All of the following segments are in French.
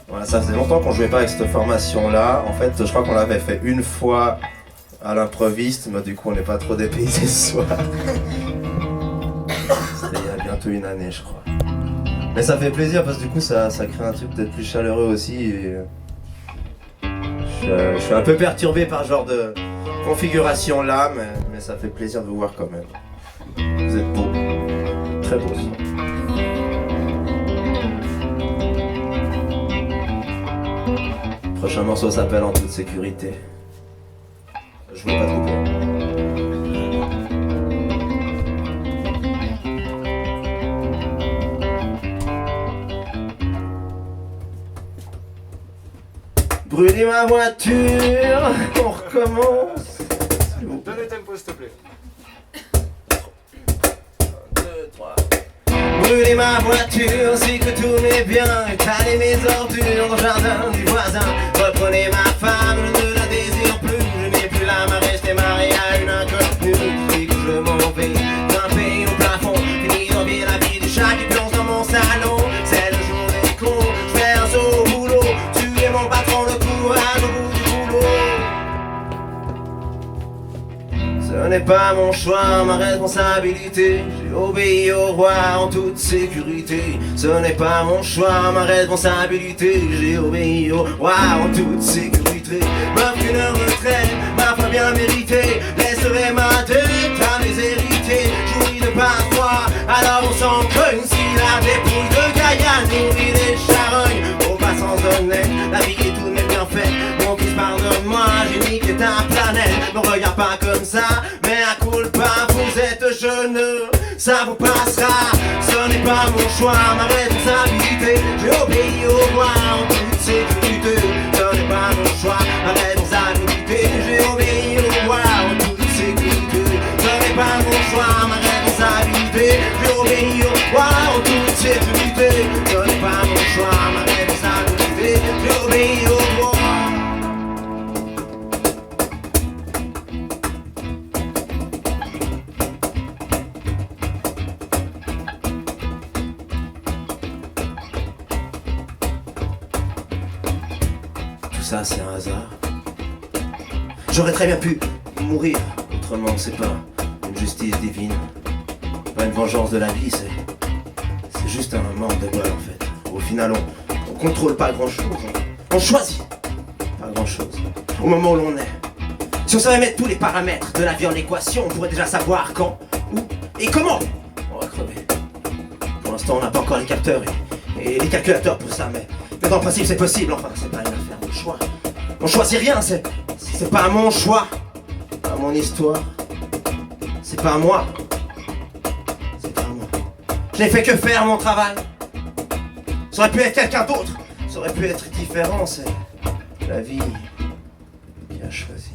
Voilà, ça faisait longtemps qu'on jouait pas avec cette formation-là. En fait, je crois qu'on l'avait fait une fois à l'improviste, mais du coup, on n'est pas trop dépaysé ce soir. C'était il y a bientôt une année, je crois. Mais ça fait plaisir parce que du coup, ça crée un truc peut-être plus chaleureux aussi. Et je suis un peu perturbé par ce genre de configuration-là, mais ça fait plaisir de vous voir quand même. Vous êtes beaux, très beaux. Le prochain morceau s'appelle En toute sécurité. Je voulais pas te couper. Brûler ma voiture, on recommence. Donne le tempo, s'il te plaît. 1, 2, 3. Brûler ma voiture, c'est que tout m'est bien. Étaler mes ordures dans le jardin du voisin. Reprenez ma femme, je ne la désire plus. Je n'ai plus l'âme à rester marié à une inconnue. Et que je m'en vais grimper au plafond. Fini d'envier la vie du chat qui plonge dans mon salon. C'est le jour des cons, je fais un saut au boulot. Tu es mon patron, le courage au bout du boulot. Ce n'est pas mon choix, ma responsabilité. J'ai obéi au roi en toute sécurité. Ce n'est pas mon choix, ma responsabilité. J'ai obéi au roi en toute sécurité. M'offre une retraite, ma foi bien méritée. Laisserai ma dette à mes héritiers. J'oublie de parfois, alors on s'en cogne. Si la dépouille de Gaïa nourrit les charognes. Aux passants honnêtes, la vie est tout de même bien faite. Mon fils pardonne-moi, j'ai niqué ta planète. Me regarde pas comme ça, mais à culpa, vous êtes jeune, ça vous passera. Ce n'est pas mon choix, ma responsabilité. J'ai obéi au roi en toute sécurité. Ce n'est pas mon choix, ma responsabilité. J'ai obéi au roi en toute sécurité. Ce n'est pas mon choix, ma responsabilité. J'ai obéi au roi en toute sécurité. Ce n'est pas mon choix, ma responsabilité. J'ai obéi au roi. Ça c'est un hasard. J'aurais très bien pu mourir autrement, c'est pas une justice divine, pas une vengeance de la vie, c'est juste un manque de bol en fait. Au final on contrôle pas grand chose, on choisit pas grand chose au moment où l'on est. Si on savait mettre tous les paramètres de la vie en équation, on pourrait déjà savoir quand, où et comment on va crever. Pour l'instant on n'a pas encore les capteurs et les calculateurs pour ça, mais dans le principe c'est possible, enfin c'est pas une affaire de choix. On choisit rien, c'est pas mon choix, pas mon histoire, c'est pas moi. C'est pas moi. Je n'ai fait que faire mon travail. Ça aurait pu être quelqu'un d'autre, ça aurait pu être différent, c'est la vie qui a choisi.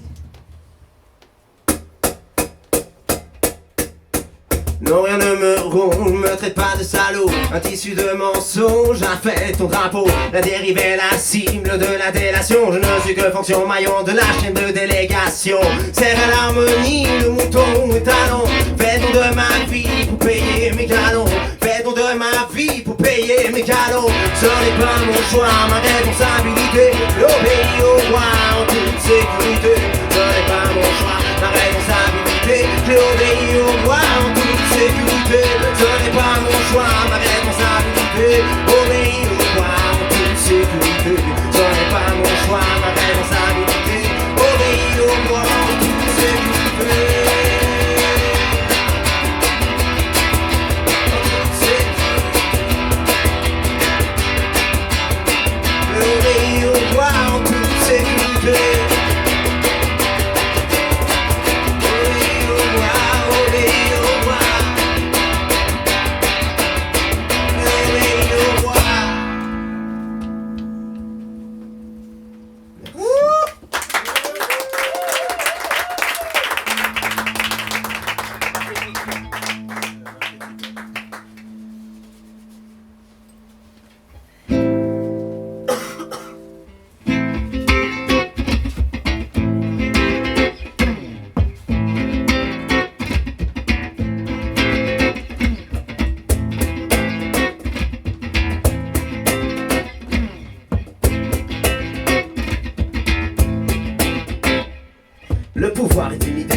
Non, rien ne me ronge, me traite pas de salaud. Un tissu de mensonge a fait ton drapeau. La dérive est la cible de la délation. Je ne suis que fonction maillon de la chaîne de délégation. Serre à l'harmonie, le mouton et talon. Fais don de ma vie pour payer mes canons. Fais don de ma vie pour payer mes canons. Ce n'est pas mon choix, ma responsabilité. J'obéis au roi en toute sécurité. Ce n'est pas mon choix, ma responsabilité. J'ai obéi au roi en toute sécurité. Ce n'est pas mon choix, ma responsabilité. Obéir au roi en toute sécurité. Ce n'est pas mon choix, ma responsabilité. Obéir au roi en toute sécurité. Obéir au roi en toute sécurité.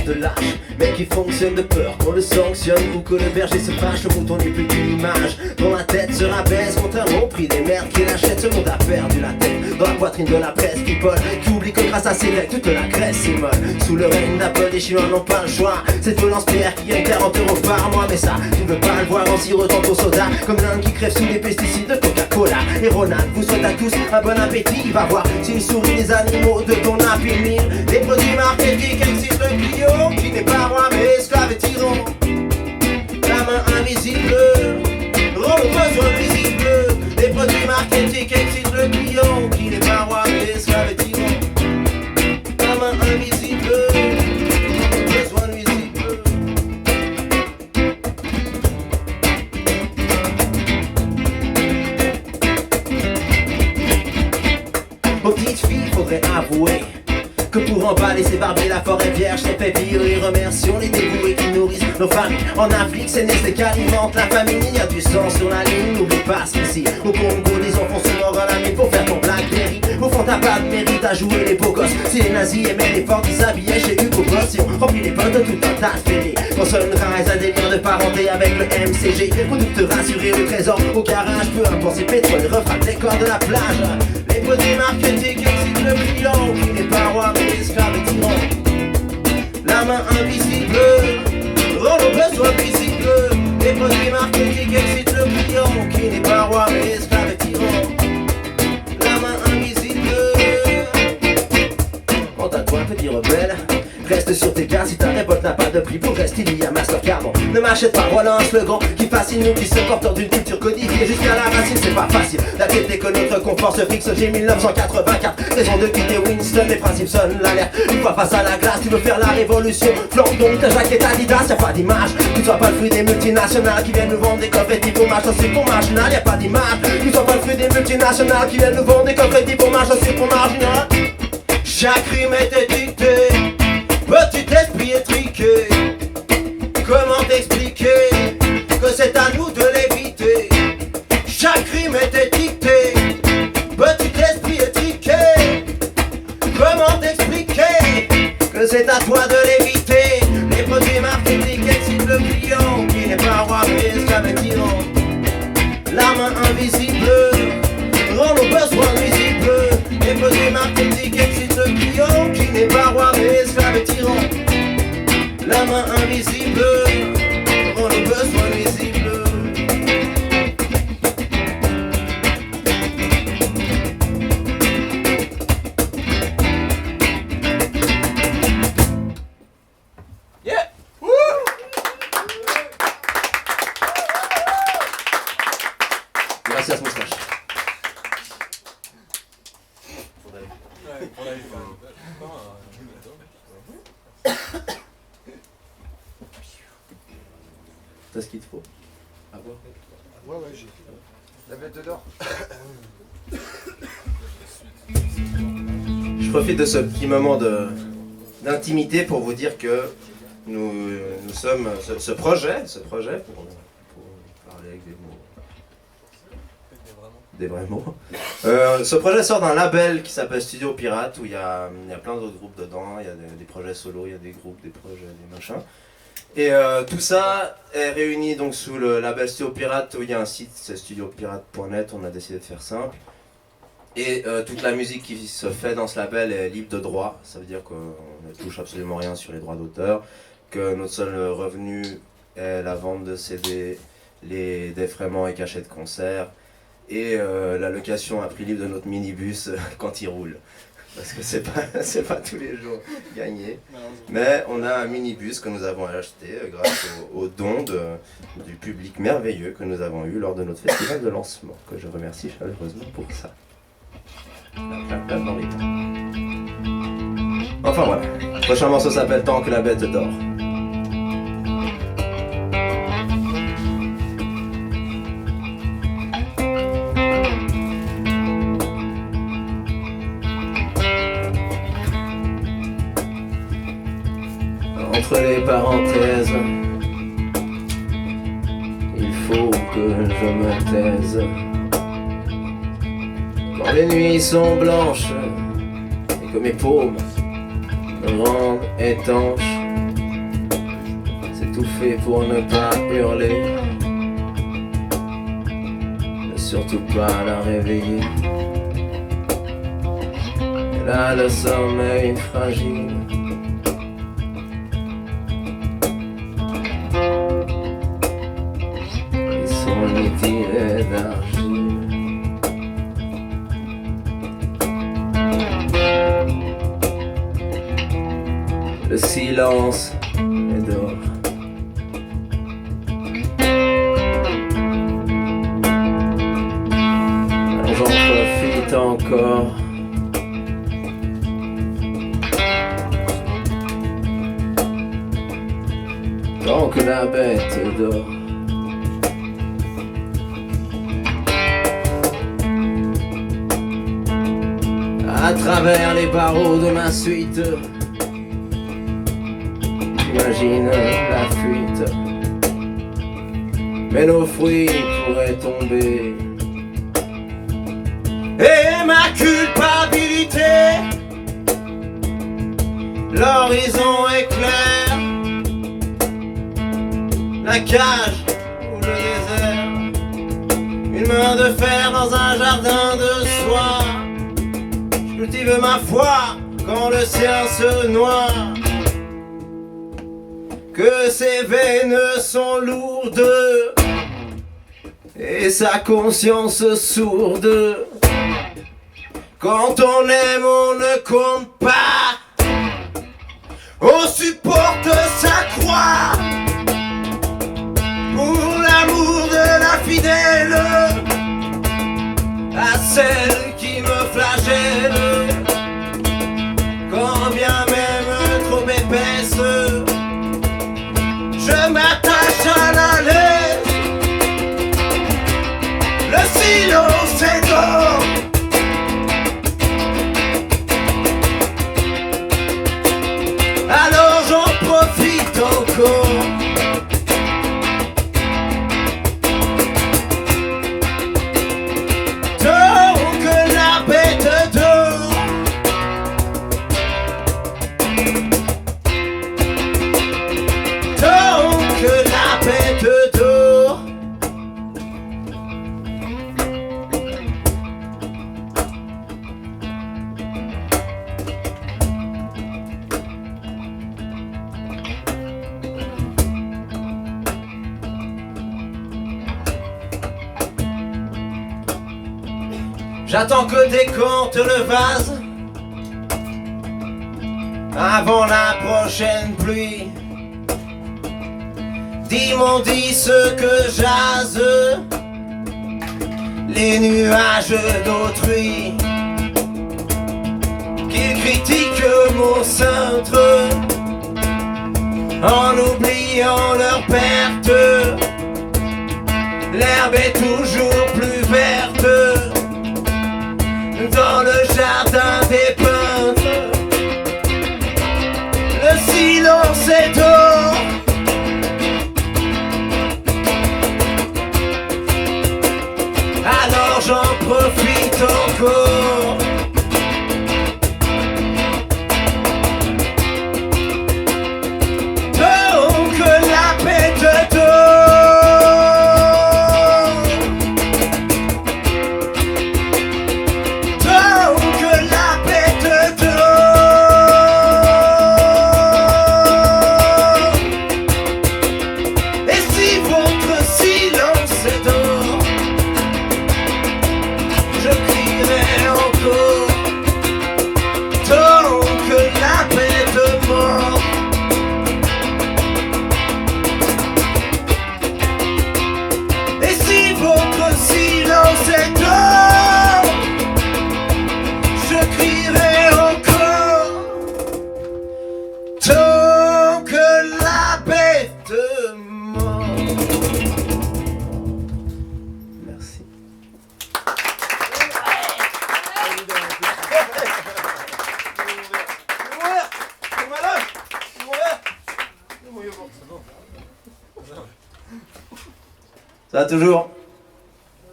de lâche, mais qui fonctionne de peur qu'on le sanctionne ou que le berger se fâche. Le mouton n'est plus qu'une image dont la tête se rabaisse contre un mot prix des merdes qui l'achètent. Ce monde a perdu la tête dans la poitrine de la presse people, qui oublie que grâce à ses règles toute la Grèce est molle. Sous le règne d'Apple, les Chinois n'ont pas le choix. Cette violence PR qui gagne 40 € par mois, mais ça, tu ne veux pas le voir en sirotant au soda, comme l'un qui crève sous les pesticides de Coca-Cola. Et Ronald vous souhaite à tous un bon appétit. Va voir s'il sourit les animaux de ton Happy Meal. Les produits marketing excitent le client qui n'est pas roi mais esclave et tyran. La main invisible rend le besoin visible. Les produits marketing excitent le client qui n'est pas roi mais esclave et tyran. La main invisible rend le besoin visible. Aux petites filles, faudrait avouer que pour emballer ces barbiers, la forêt vierge s'est fait vivre. Et remercions les dévoués qui nourrissent nos familles. En Afrique, c'est Nestlé qui alimente la famille. Il y a du sang sur la ligne, n'oublie pas ceci. Au Congo, les enfants se mordent à la mine pour faire ton Blackberry. Au fond, t'as pas de mérite à jouer les beaux gosses. Si les nazis aimaient les forts, ils s'habillaient chez Hugo Boss. Si on remplit les potes de tout un tas de fêlés. Quand Sunrise a des liens de parenté avec le MCG, pour nous te rassurer le trésor au garage. Peu importe si pétrole refrappe les corps de la plage. Les produits marketing excitent le client qui n'est pas roi mais esclave et tyran. La main invisible rend le besoin visible. Les produits marketing excitent le client qui n'est pas roi mais esclave et tyran. La main invisible. Quant à toi petit rebelle, reste sur tes gardes si ta révolte n'a pas de prix. Pour rester il y a Mastercard. Ne m'achète pas, voilà un slogan qui fascine nous qui sommes porteurs d'une culture codifiée jusqu'à la racine. C'est pas facile d'accepter que notre confort se fixe. J'ai 1984, raison de quitter Winston. Les principes sonnent l'alerte. Une fois face à la glace, tu veux faire la révolution. Flanque donc ta jaquette Adidas, y'a pas d'image. Tu ne sois pas le fruit des multinationales qui viennent nous vendre des coffrets type hommage. C'est pour marginal, y'a pas d'image. Tu ne sois pas le fruit des multinationales qui viennent nous vendre des coffrets type hommage. C'est pour marginal. Chaque rime est étiquetée. Petit esprit étriqué, comment t'expliquer que c'est à nous de l'éviter? Chaque rime est étiqueté, petit esprit étriqué, comment t'expliquer que c'est à toi de l'éviter? Les produits marketing excitent le client qui n'est pas roi mais esclave et tyran. La main invisible rend nos besoins visibles. Les produits marketing excitent le client qui n'est pas roi mais esclave et tyran. La main invisible rend le besoin visible. Yeah! Woo! Merci à ce moustache. T'as ce qu'il te faut. À boire. Ouais, j'ai. La bête d'or. Je profite de ce petit moment d'intimité pour vous dire que nous sommes ce projet pour parler avec des vrais mots. Ce projet sort d'un label qui s'appelle Studio Pirate où il y a plein d'autres groupes dedans. Il y a des projets solo, il y a des groupes, des projets, des machins. Et tout ça est réuni donc sous le label Studio Pirate où il y a un site, c'est studiopirate.net, on a décidé de faire simple. Et toute la musique qui se fait dans ce label est libre de droit, ça veut dire qu'on ne touche absolument rien sur les droits d'auteur, que notre seul revenu est la vente de CD, les défraiements et cachets de concert, et la location à prix libre de notre minibus quand il roule. Parce que c'est pas tous les jours gagné. Mais on a un minibus que nous avons acheté grâce aux dons du public merveilleux que nous avons eu lors de notre festival de lancement, que je remercie chaleureusement pour ça. Dans les temps. Enfin voilà, le prochain morceau s'appelle Tant que la bête dort. Entre les parenthèses, il faut que je me taise. Quand les nuits sont blanches et que mes paumes me rendent étanche, tout fait pour ne pas hurler, ne surtout pas la réveiller. Elle a le sommeil fragile. Et son lit est d'argile. Le silence est d'or. J'en profite encore. Tant que la bête dort. À travers les barreaux de ma suite, j'imagine la fuite. Mais nos fruits pourraient tomber. Et ma culpabilité, l'horizon est clair, la cage ou le désert, une main de fer dans un jardin de soie. Je cultive ma foi quand le sien se noie, que ses veines sont lourdes et sa conscience sourde. Quand on aime, on ne compte pas, on supporte sa croix pour l'amour de la fidèle à celle qui me flagelle. Quand bien même trop épaisse, je m'attache à la laisse. Le silence est d'or. Alors j'en profite encore. Tant que la bête dort. Tant que la bête dort. J'attends que décompte le vase avant la prochaine pluie. D'immondices que jase les nuages d'autrui, qu'ils critiquent mon cintre en oubliant leur perte. L'herbe est toujours plus verte dans le jardin des peintres. Le silence est d'or. Alors j'en profite encore. Tant que la bête dort. Ça va toujours?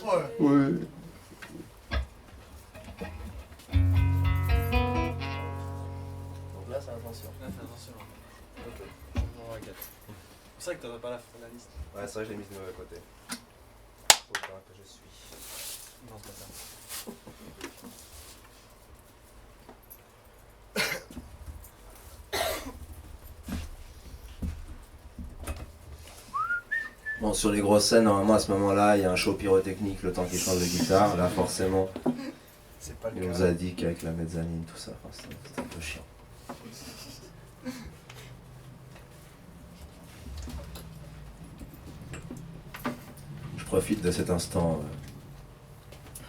Ouais. Oui. Donc là, c'est attention. Là, fais attention. Ok. Je m'en raquette. C'est vrai que t'aurais pas la liste. Ouais, c'est vrai que je l'ai mise du mauvais côté. Autant que je suis. Non, c'est pas ça. Bon, sur les grosses scènes, normalement à ce moment-là, il y a un show pyrotechnique le temps qu'il change de guitare. Là, forcément, C'est pas le il cas. nous a dit qu'avec la mezzanine, tout ça, enfin, c'était un peu chiant. Je profite de cet instant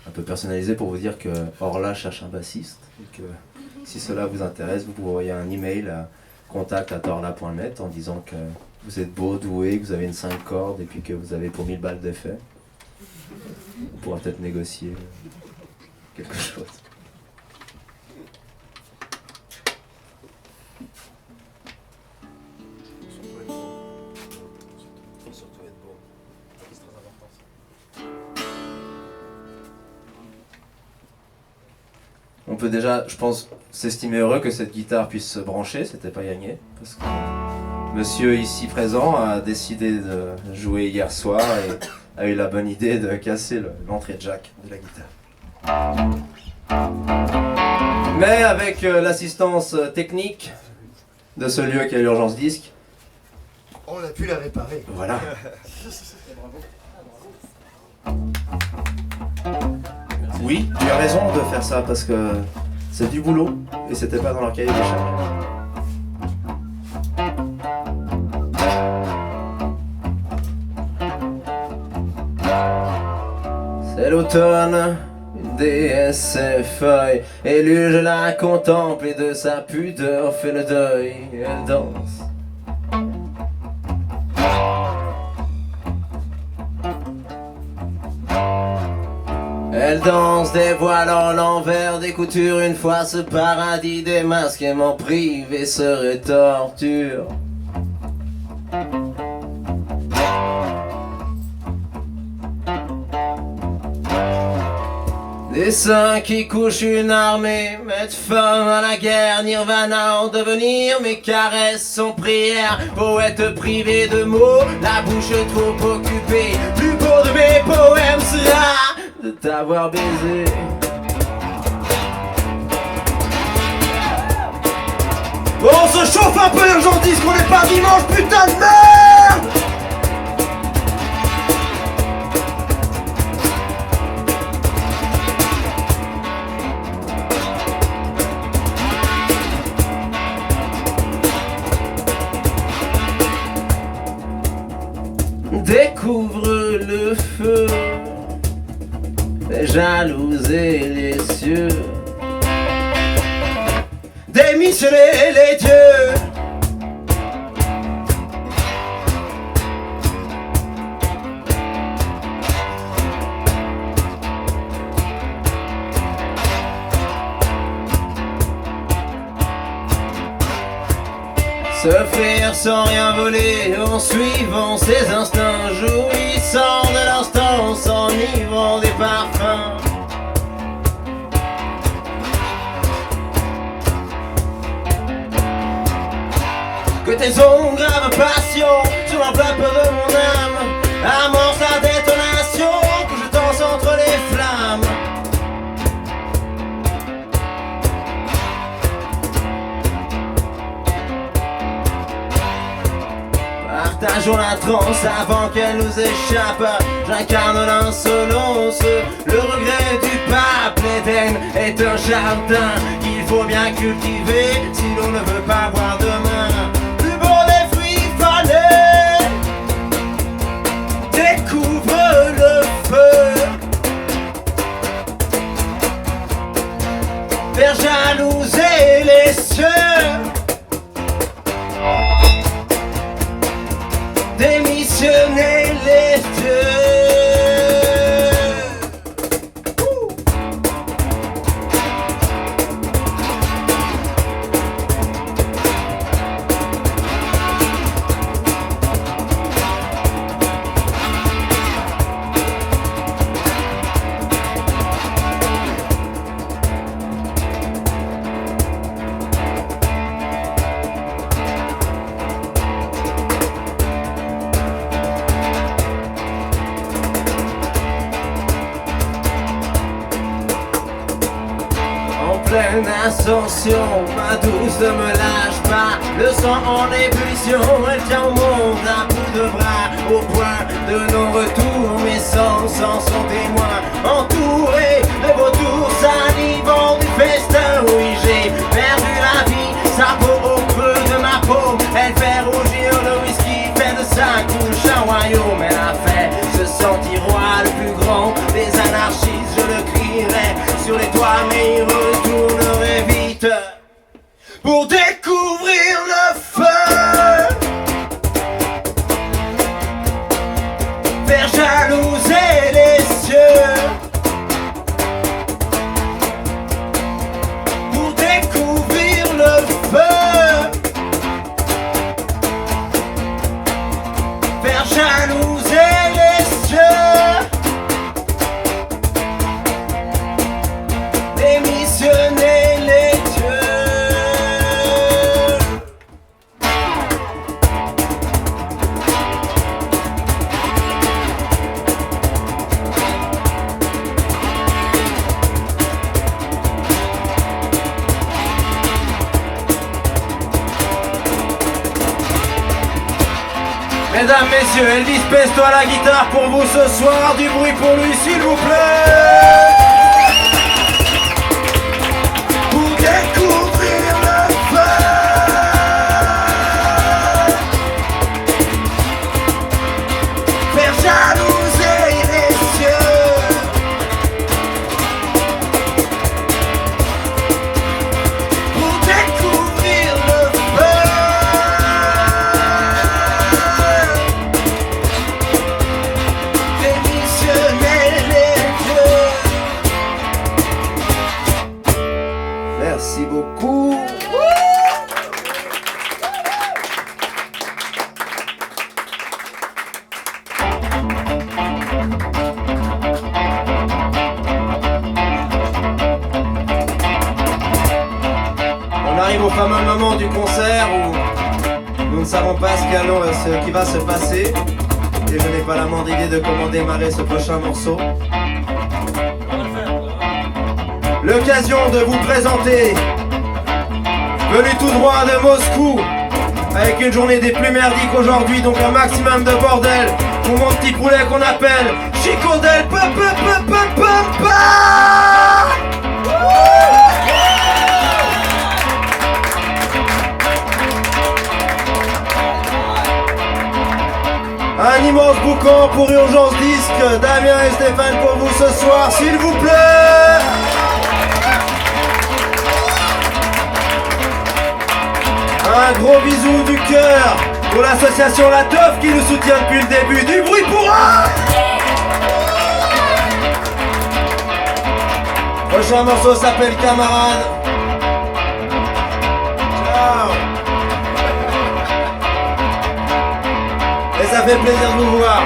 un peu personnalisé pour vous dire que Orla cherche un bassiste et que si cela vous intéresse, vous pouvez envoyer un email à contact@orla.net en disant que vous êtes beau, doué, que vous avez une 5 cordes et puis que vous avez pour 1000 balles d'effet. On pourra peut-être négocier quelque chose. Surtout être beau. C'est très important ça. On peut déjà, je pense, s'estimer heureux que cette guitare puisse se brancher, c'était pas gagné, parce que monsieur ici présent a décidé de jouer hier soir et a eu la bonne idée de casser l'entrée jack de la guitare. Mais avec l'assistance technique de ce lieu qui est l'Urgence Disque, On a pu la réparer. voilà. Oui, tu as raison de faire ça parce que c'est du boulot et c'était pas dans leur cahier des charges. C'est l'automne, une déesse ses feuilles, élue je la contemple et de sa pudeur fait le deuil, elle danse. Elle danse, dévoilant l'envers des coutures. Une fois ce paradis démasqué m'en prive et serait torture. Des saints qui couchent une armée mettent fin à la guerre. Nirvana en devenir, mes caresses sont prières. Poète privé de mots, la bouche trop occupée. Plus beau de mes poèmes sera de t'avoir baisé. On se chauffe un peu, j'en dis qu'on n'est pas dimanche, putain de merde! Découvre le feu, fais jalouser les cieux, démissionner les dieux. Se faire sans rien voler en suivant ses instincts, jouissant de l'instant, s'enivrant des parfums. Que tes ongles gravent passion sur l'enveloppe de mon âme, amorce la détonation, que je danse entre les flammes. Partageons la transe avant qu'elle nous échappe. J'incarne l'insolence, le regret du pape. L'Éden est un jardin qu'il faut bien cultiver si l'on ne veut pas voir demain. Plus beau des fruits fanés, découvre le feu. Faire jalouser les cieux, démissionner les dieux. pleine d'ascension. Ma douce ne me lâche pas, le sang en ébullition. Elle tient au monde à bout de bras, au point de non-retour. Mes sens en sont témoins, entouré de vautours salivant du festin. Oui, j'ai perdu la vie, sa peau au creux de ma paume. Elle fait rougir le whisky, fait de sa couche un royaume. Elle a fait se sentir roi, le plus grand des anarchistes. Je le crierai sur les toits, mais il retournerait vite pour découvrir le feu. Faire jalouser les cieux pour découvrir le feu. Faire jalouser les cieux, démissionner les dieux. Mesdames, messieurs, Elvis Pesto à la guitare pour vous ce soir. Du bruit pour lui, s'il vous plaît. Pour découvrir le feu. Faire jalouser les cieux. Pour découvrir le feu. Merci beaucoup. On arrive au fameux moment du concert où nous ne savons pas ce qui va se passer. Et je n'ai pas la moindre idée de comment démarrer ce prochain morceau. L'occasion de vous présenter, venu tout droit de Moscou, avec une journée des plus merdiques aujourd'hui, donc un maximum de bordel pour mon petit poulet qu'on appelle Chico del Un immense boucan pour Urgence Disque, Damien et Stéphane pour vous ce soir, s'il vous plaît. Un gros bisou du cœur pour l'association La Teuf qui nous soutient depuis le début. Du bruit pour eux. Prochain morceau s'appelle Camarade. Ciao. Et ça fait plaisir de vous voir.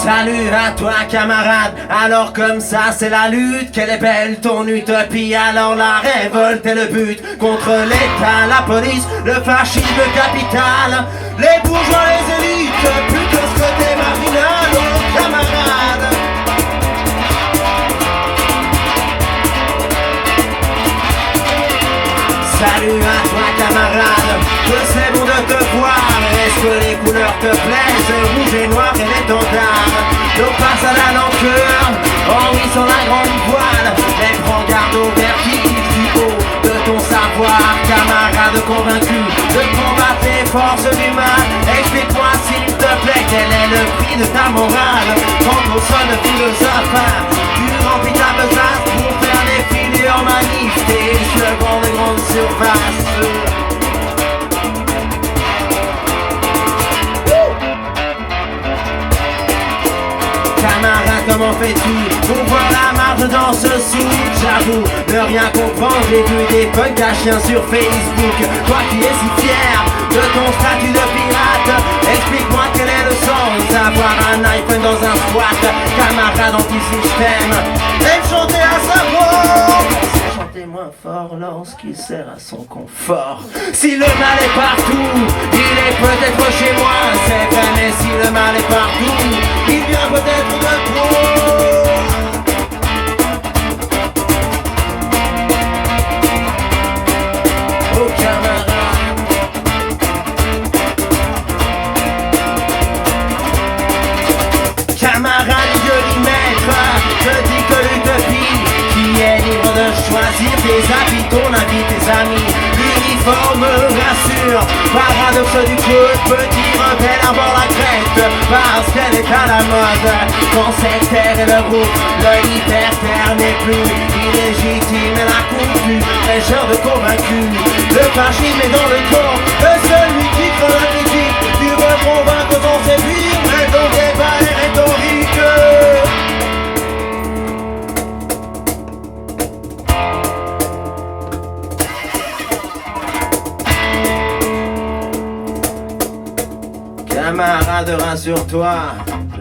Salut à toi camarade, alors comme ça c'est la lutte. Quelle est belle ton utopie, alors la révolte est le but. Contre l'État, la police, le fascisme capital, les bourgeois, les élites, plutôt ce côté marginal, oh camarade. Salut à toi camarade, que c'est bon de te voir. Est-ce que les couleurs te plaisent, rouge et noir et l'étendard. Nos passades à l'enqueur, en oui sur la grande voile. Mais prends garde au vertige du haut de ton savoir. Camarade convaincu de combattre les forces du mal. Explique-moi s'il te plaît quel est le prix de ta morale. Quand on sonne philosophe, tu remplis ta besace pour faire défiler en manif tes slogans de grande surface. Camarade comment fais-tu pour voir la marge dans ce sou? J'avoue ne rien comprendre, j'ai vu des punks à chiens sur Facebook. Toi qui es si fier de ton statut de pirate, explique-moi quel est le sens d'avoir un iPhone dans un squat. Camarade anti-système, aime chanter à sa voix, chanter moins fort lorsqu'il sert à son confort. Si le mal est partout, il est peut-être chez moi, c'est vrai, mais si le mal est partout, il vient peut-être de trop. Oh camarade, camarade gueulimètre, je dis que l'utopie qui est libre de choisir tes habits, ton avis, tes amis. L'uniforme rassure, paradoxe du coup, petit rebelle arbore la crête, parce qu'elle est à la mode. Quand cette terre est le groupe, le libertaire n'est plus illégitime, la confus, fraîcheur de convaincu. Le fascisme est dans le corps de celui qui craint la critique. Tu veux convaincre ton séduire, mais ton débat est rhétorique. Camarade, rassure-toi,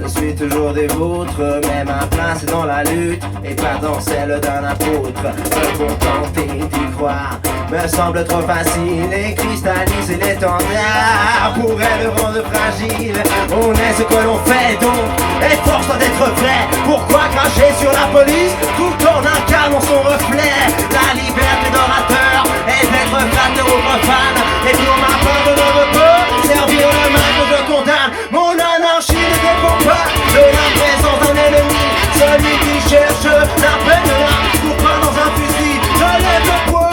je suis toujours des vôtres, mais ma place est dans la lutte et pas dans celle d'un apôtre. Me contenter d'y croire me semble trop facile et cristalliser l'étendard pourrait le rendre fragile. On est ce que l'on fait donc, et force doit d'être vrai. Pourquoi cracher sur la police tout en incarnant son reflet? La liberté d'orateur est d'être flatteur ou profane, et pour ma part je ne veux pas servir le mal que je condamne. Mon anarchie ne dépend pas de la présence d'un ennemi. Celui qui cherche la peine pour pas dans un fusil. Je lève le poing,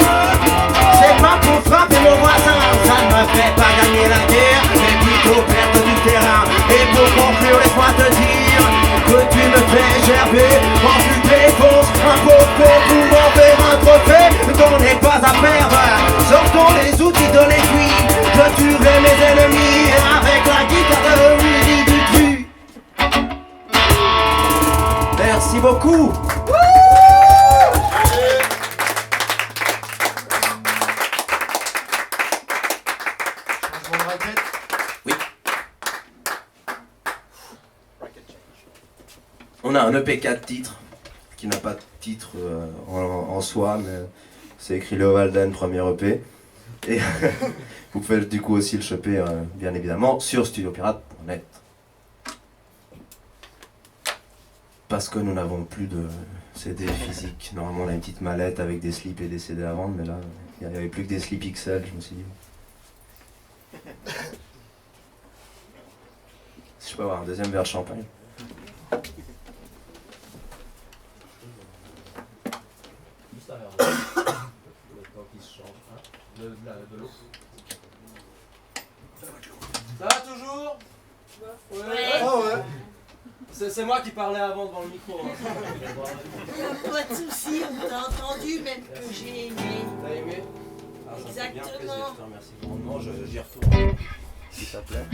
c'est pas pour frapper mon voisin, ça ne me fait pas gagner la guerre, mais plutôt perdre du terrain. Et pour conclure, laisse-moi te dire que tu me fais gerber quand tu défonces un popo pour en faire un trophée. T'en es pas à perdre, sortons les outils de l'aiguille, je tuerai mes ennemis avec la guitare de Willy Dupuis. Merci beaucoup. Changement de raquette. Oui. Racket change. On a un EP 4 titres qui n'a pas de titre en soi, mais c'est écrit Léo Walden, premier EP. Et vous pouvez du coup aussi le choper bien évidemment sur studiopirate.net. Parce que nous n'avons plus de CD physique. Normalement on a une petite mallette avec des slips et des CD à vendre, mais là il n'y avait plus que des slips XL, je me suis dit. Si je peux avoir un deuxième verre de champagne. Juste un verre d'eau. Le temps qui se change. Hein. De l'eau. Ça va toujours? Ouais. Oh ouais. C'est moi qui parlais avant devant le micro. Hein. Pas de soucis, on t'a entendu, même que j'ai aimé. T'as aimé? Ah, ça me fait bien Exactement. plaisir, je te remercie grandement, j'y retourne. Si ça te plaît.